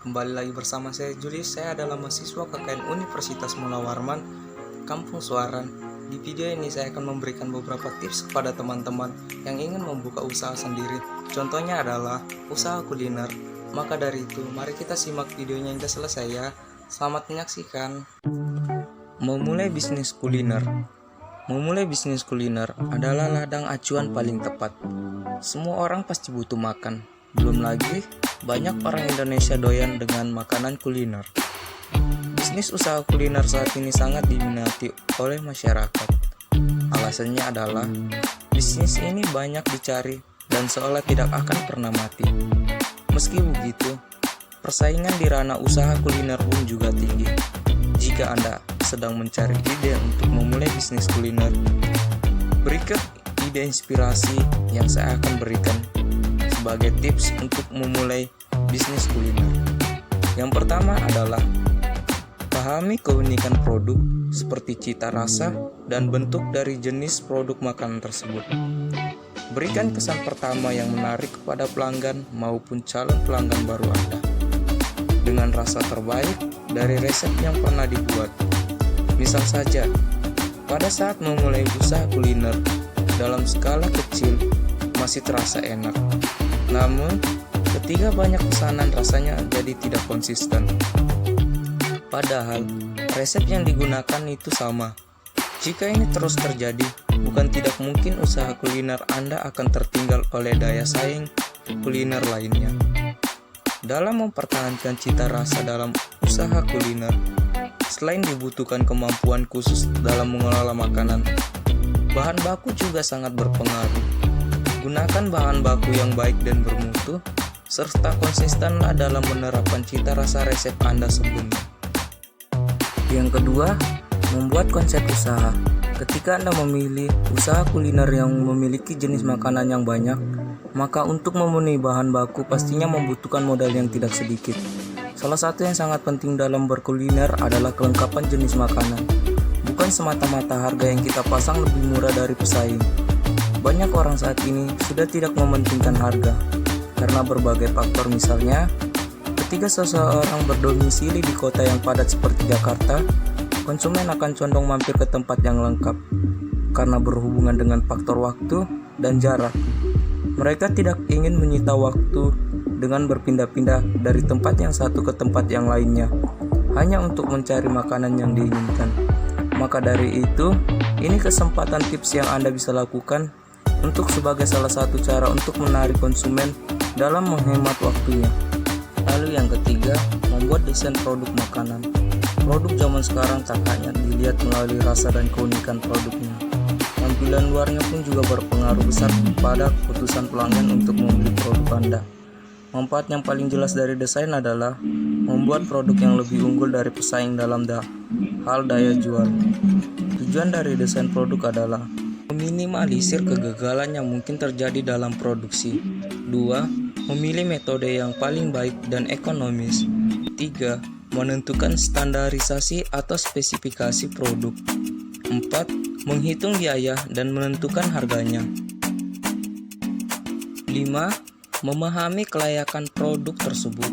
Kembali lagi bersama saya Julius. Saya adalah mahasiswa KKN Universitas Mula Warman, Kampung Suaran. Di video ini saya akan memberikan beberapa tips kepada teman-teman yang ingin membuka usaha sendiri. Contohnya adalah usaha kuliner. Maka dari itu, mari kita simak videonya hingga selesai ya. Selamat menyaksikan. Memulai bisnis kuliner. Memulai bisnis kuliner adalah ladang acuan paling tepat. Semua orang pasti butuh makan. Belum lagi, banyak orang Indonesia doyan dengan makanan kuliner. Bisnis usaha kuliner saat ini sangat diminati oleh masyarakat. Alasannya adalah, bisnis ini banyak dicari dan seolah tidak akan pernah mati. Meski begitu, persaingan di ranah usaha kuliner pun juga tinggi. Jika Anda sedang mencari ide untuk memulai bisnis kuliner, berikut ide inspirasi yang saya akan berikan sebagai tips untuk memulai bisnis kuliner. Yang pertama adalah pahami keunikan produk seperti cita rasa dan bentuk dari jenis produk makanan tersebut. Berikan kesan pertama yang menarik kepada pelanggan maupun calon pelanggan baru Anda dengan rasa terbaik dari resep yang pernah dibuat. Misal saja, pada saat memulai usaha kuliner dalam skala kecil masih terasa enak. Namun, ketika banyak pesanan rasanya jadi tidak konsisten. Padahal, resep yang digunakan itu sama. Jika ini terus terjadi, bukan tidak mungkin usaha kuliner Anda akan tertinggal oleh daya saing kuliner lainnya. Dalam mempertahankan cita rasa dalam usaha kuliner, selain dibutuhkan kemampuan khusus dalam mengelola makanan, bahan baku juga sangat berpengaruh. Gunakan bahan baku yang baik dan bermutu, serta konsistenlah dalam menerapkan cita rasa resep Anda sebelumnya. Yang kedua, membuat konsep usaha. Ketika Anda memilih usaha kuliner yang memiliki jenis makanan yang banyak, maka untuk memenuhi bahan baku pastinya membutuhkan modal yang tidak sedikit. Salah satu yang sangat penting dalam berkuliner adalah kelengkapan jenis makanan. Bukan semata-mata harga yang kita pasang lebih murah dari pesaing. Banyak orang saat ini sudah tidak mementingkan harga karena berbagai faktor, misalnya ketika seseorang berdomisili di kota yang padat seperti Jakarta, konsumen akan condong mampir ke tempat yang lengkap karena berhubungan dengan faktor waktu dan jarak. Mereka tidak ingin menyita waktu dengan berpindah-pindah dari tempat yang satu ke tempat yang lainnya hanya untuk mencari makanan yang diinginkan. Maka dari itu, ini kesempatan tips yang Anda bisa lakukan untuk sebagai salah satu cara untuk menarik konsumen dalam menghemat waktunya. Lalu yang ketiga, membuat desain produk makanan. Produk zaman sekarang tak hanya dilihat melalui rasa dan keunikan produknya. Tampilan luarnya pun juga berpengaruh besar pada keputusan pelanggan untuk membeli produk Anda. Manfaat yang paling jelas dari desain adalah membuat produk yang lebih unggul dari pesaing dalam hal daya jual. Tujuan dari desain produk adalah meminimalisir kegagalan yang mungkin terjadi dalam produksi. 2. Memilih metode yang paling baik dan ekonomis. 3. Menentukan standarisasi atau spesifikasi produk. 4. Menghitung biaya dan menentukan harganya. 5. Memahami kelayakan produk tersebut.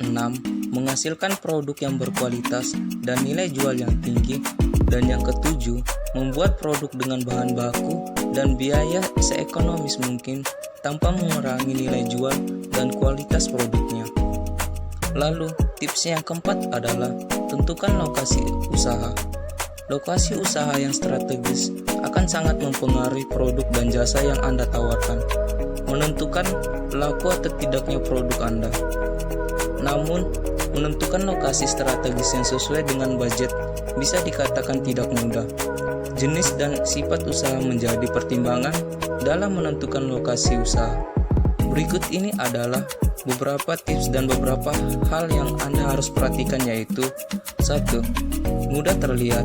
6. Menghasilkan produk yang berkualitas dan nilai jual yang tinggi. Dan yang ketujuh, membuat produk dengan bahan baku dan biaya seekonomis mungkin tanpa mengurangi nilai jual dan kualitas produknya. Lalu, tips yang keempat adalah tentukan lokasi usaha. Lokasi usaha yang strategis akan sangat mempengaruhi produk dan jasa yang Anda tawarkan, menentukan laku atau tidaknya produk Anda. Namun, menentukan lokasi strategis yang sesuai dengan budget bisa dikatakan tidak mudah. Jenis dan sifat usaha menjadi pertimbangan dalam menentukan lokasi usaha. Berikut ini adalah beberapa tips dan beberapa hal yang Anda harus perhatikan, yaitu 1. Mudah terlihat.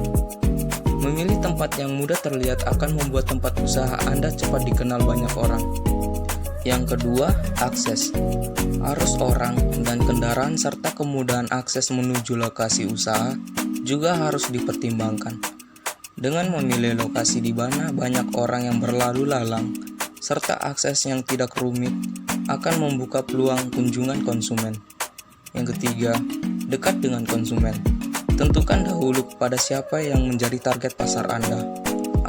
Memilih tempat yang mudah terlihat akan membuat tempat usaha Anda cepat dikenal banyak orang. Yang kedua, akses. Arus orang dan kendaraan serta kemudahan akses menuju lokasi usaha juga harus dipertimbangkan. Dengan memilih lokasi di mana banyak orang yang berlalu lalang, serta akses yang tidak rumit, akan membuka peluang kunjungan konsumen. Yang ketiga, dekat dengan konsumen. Tentukan dahulu kepada siapa yang menjadi target pasar Anda.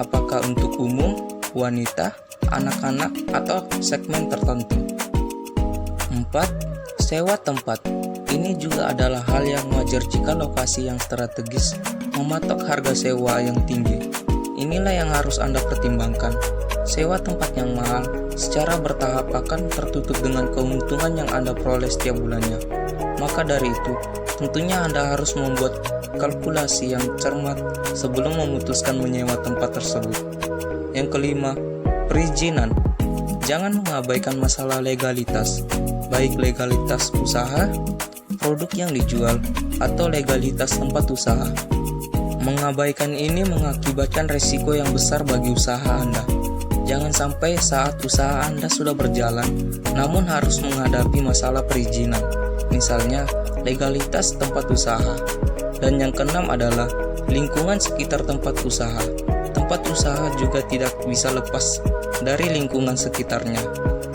Apakah untuk umum, wanita, anak-anak, atau segmen tertentu. 4. Sewa tempat. Ini juga adalah hal yang wajar jika lokasi yang strategis mematok harga sewa yang tinggi. Inilah yang harus Anda pertimbangkan. Sewa tempat yang mahal secara bertahap akan tertutup dengan keuntungan yang Anda peroleh setiap bulannya. Maka dari itu, tentunya Anda harus membuat kalkulasi yang cermat sebelum memutuskan menyewa tempat tersebut. Yang kelima, perizinan. Jangan mengabaikan masalah legalitas, baik legalitas usaha, produk yang dijual, atau legalitas tempat usaha. Mengabaikan ini mengakibatkan resiko yang besar bagi usaha Anda. Jangan sampai saat usaha Anda sudah berjalan, namun harus menghadapi masalah perizinan, misalnya legalitas tempat usaha. Dan yang keenam adalah lingkungan sekitar tempat usaha. Tempat usaha juga tidak bisa lepas dari lingkungan sekitarnya,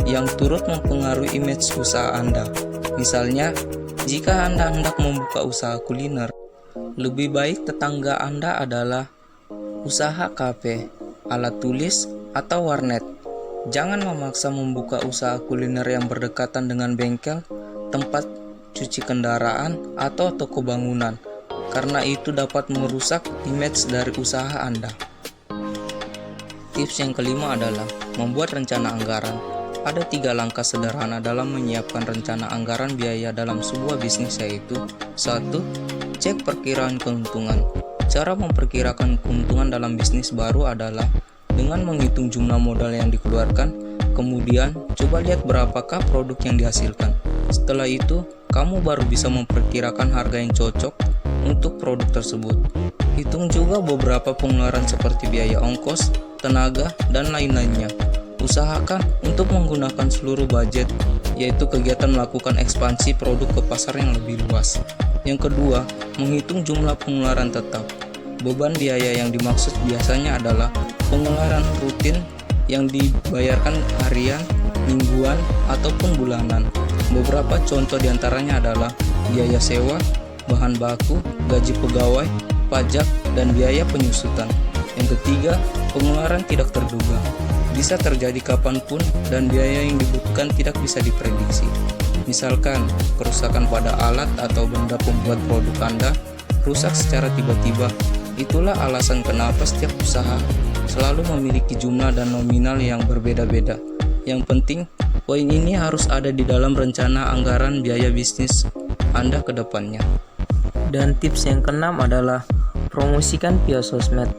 yang turut mempengaruhi image usaha Anda. Misalnya, jika Anda hendak membuka usaha kuliner, lebih baik tetangga Anda adalah usaha kafe, alat tulis, atau warnet. Jangan memaksa membuka usaha kuliner yang berdekatan dengan bengkel, tempat cuci kendaraan, atau toko bangunan, karena itu dapat merusak image dari usaha Anda. Tips yang kelima adalah membuat rencana anggaran. Ada 3 langkah sederhana dalam menyiapkan rencana anggaran biaya dalam sebuah bisnis, yaitu 1. Cek perkiraan keuntungan. Cara memperkirakan keuntungan dalam bisnis baru adalah dengan menghitung jumlah modal yang dikeluarkan, kemudian coba lihat berapakah produk yang dihasilkan. Setelah itu, kamu baru bisa memperkirakan harga yang cocok untuk produk tersebut. Hitung juga beberapa pengeluaran seperti biaya ongkos, tenaga, dan lain-lainnya. Usahakan untuk menggunakan seluruh budget, yaitu kegiatan melakukan ekspansi produk ke pasar yang lebih luas. Yang kedua, menghitung jumlah pengeluaran tetap. Beban biaya yang dimaksud biasanya adalah pengeluaran rutin yang dibayarkan harian, mingguan, ataupun bulanan. Beberapa contoh diantaranya adalah biaya sewa, bahan baku, gaji pegawai, pajak, dan biaya penyusutan. Yang ketiga, pengeluaran tidak terduga. Bisa terjadi kapanpun dan biaya yang dibutuhkan tidak bisa diprediksi. Misalkan, kerusakan pada alat atau benda pembuat produk Anda rusak secara tiba-tiba. Itulah alasan kenapa setiap usaha selalu memiliki jumlah dan nominal yang berbeda-beda. Yang penting, poin ini harus ada di dalam rencana anggaran biaya bisnis Anda ke depannya. Dan tips yang keenam adalah promosikan via sosmed.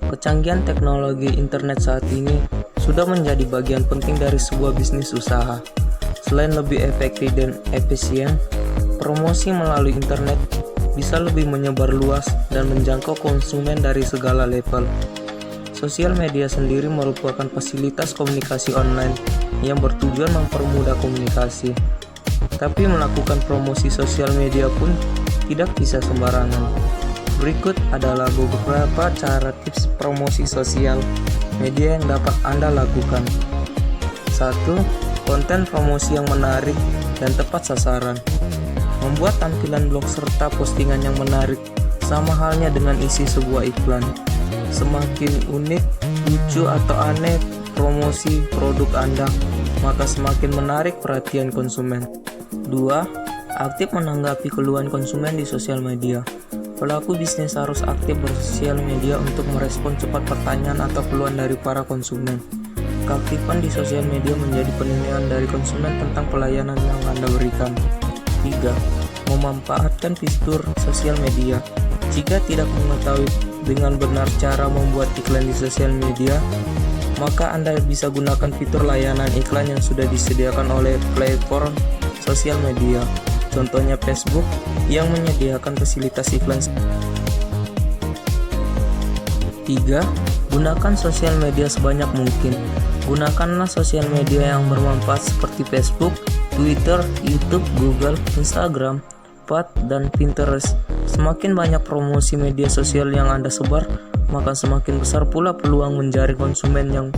Kecanggihan teknologi internet saat ini sudah menjadi bagian penting dari sebuah bisnis usaha. Selain lebih efektif dan efisien, promosi melalui internet bisa lebih menyebar luas dan menjangkau konsumen dari segala level. Sosial media sendiri merupakan fasilitas komunikasi online yang bertujuan mempermudah komunikasi. Tapi melakukan promosi sosial media pun tidak bisa sembarangan. Berikut adalah beberapa cara tips promosi sosial media yang dapat Anda lakukan. 1. Konten promosi yang menarik dan tepat sasaran. Membuat tampilan blog serta postingan yang menarik sama halnya dengan isi sebuah iklan. Semakin unik, lucu, atau aneh promosi produk Anda, maka semakin menarik perhatian konsumen. 2. Aktif menanggapi keluhan konsumen di sosial media. Pelaku bisnis harus aktif bersosial media untuk merespon cepat pertanyaan atau keluhan dari para konsumen. Keaktifan di sosial media menjadi penilaian dari konsumen tentang pelayanan yang Anda berikan. 3. Memanfaatkan fitur sosial media. Jika tidak mengetahui dengan benar cara membuat iklan di sosial media, maka Anda bisa gunakan fitur layanan iklan yang sudah disediakan oleh platform sosial media. Contohnya Facebook yang menyediakan fasilitas iklan. 3. Gunakan sosial media sebanyak mungkin. Gunakanlah sosial media yang bermanfaat seperti Facebook, Twitter, YouTube, Google, Instagram, Pad, dan Pinterest. Semakin banyak promosi media sosial yang Anda sebar, maka semakin besar pula peluang menjaring konsumen yang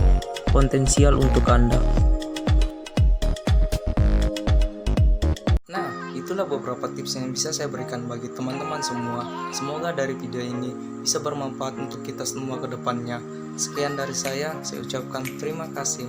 potensial untuk Anda. Nah, Itulah beberapa tips yang bisa saya berikan bagi teman-teman semua. Semoga dari video ini bisa bermanfaat untuk kita semua ke depannya. Sekian dari saya ucapkan terima kasih.